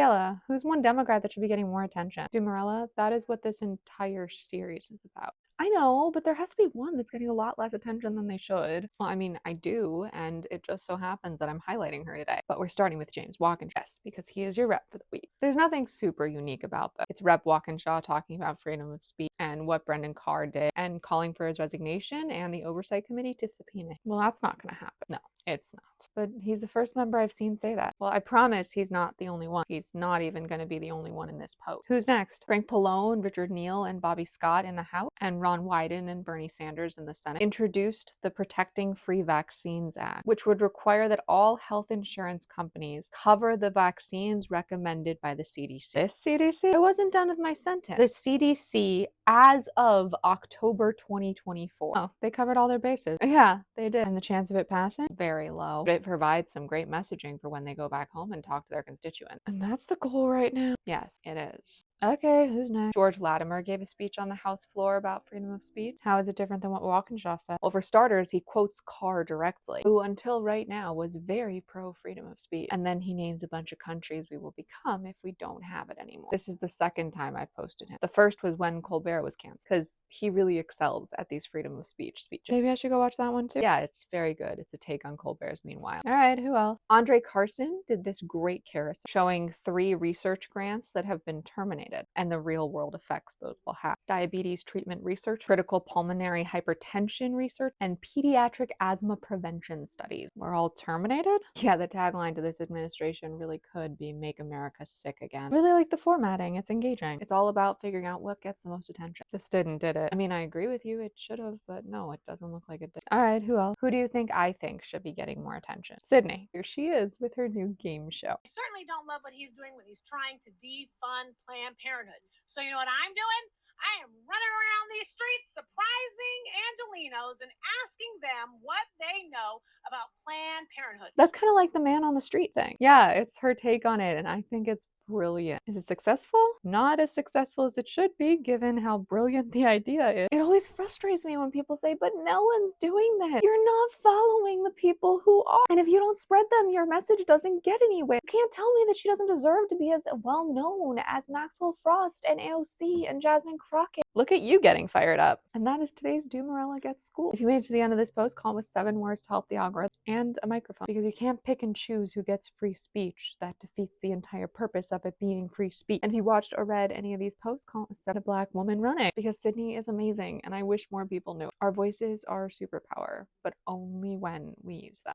Michaela, who's one Democrat that should be getting more attention? Stu Morella, that is what this entire series is about. I know, but there has to be one that's getting a lot less attention than they should. Well, I mean, I do, and it just so happens that I'm highlighting her today. But we're starting with James Walkinshaw, yes, because he is your rep for the week. There's nothing super unique about this. It's Rep Walkinshaw talking about freedom of speech and what Brendan Carr did and calling for his resignation and the Oversight Committee to subpoena him. Well, that's not going to happen. No, it's not. But he's the first member I've seen say that. Well, I promise he's not the only one. He's not even going to be the only one in this post. Who's next? Frank Pallone, Richard Neal, and Bobby Scott in the House, and Ron Wyden and Bernie Sanders in the Senate introduced the Protecting Free Vaccines Act, which would require that all health insurance companies cover the vaccines recommended by the CDC. This CDC? I wasn't done with my sentence. The CDC as of October 2024. Oh, they covered all their bases. Yeah, they did. And the chance of it passing? Very low. But it provides some great messaging for when they go back home and talk to their constituents. And that's the goal right now. Yes, it is. Okay, who's next? George Latimer gave a speech on the House floor about freedom of speech. How is it different than what Walkinshaw said? Well, for starters, he quotes Carr directly, who until right now was very pro freedom of speech. And then he names a bunch of countries we will become if we don't have it anymore. This is the second time I posted him. The first was when Colbert was canceled, because he really excels at these freedom of speech speeches. Maybe I should go watch that one too. Yeah, it's very good. It's a take on Colbert's Meanwhile. All right, who else? Andre Carson did this great carousel showing 3 research grants that have been terminated and the real world effects those will have. Diabetes treatment research, critical pulmonary hypertension research, and pediatric asthma prevention studies were all terminated? Yeah, the tagline to this administration really could be Make America Sick Again. Really like the formatting. It's engaging. It's all about figuring out what gets the most attention. This didn't, did it? I mean, I agree with you. It should have, but no, it doesn't look like it did. All right, who else? Who do you think I think should be getting more attention? Sydney. Here she is with her new game show. I certainly don't love what he's doing when he's trying to defund Planned Parenthood. So you know what I'm doing? I am running around these streets surprising Angelinos and asking them what they know about Planned Parenthood. That's kind of like the man on the street thing. Yeah, it's her take on it, and I think it's brilliant. Is it successful? Not as successful as it should be, given how brilliant the idea is. It always frustrates me when people say, but no one's doing that. You're not following the people who are. And if you don't spread them, your message doesn't get anywhere. You can't tell me that she doesn't deserve to be as well known as Maxwell Frost and AOC and Jasmine Crockett. Look at you getting fired up. And that is today's Do Morella Gets School. If you made it to the end of this post, call with 7 words to help the algorithm and a microphone, because you can't pick and choose who gets free speech. That defeats the entire purpose of it being free speech. And if you watched or read any of these posts, call it a Black woman running, because Sydney is amazing and I wish more people knew. Our voices are superpower, but only when we use them.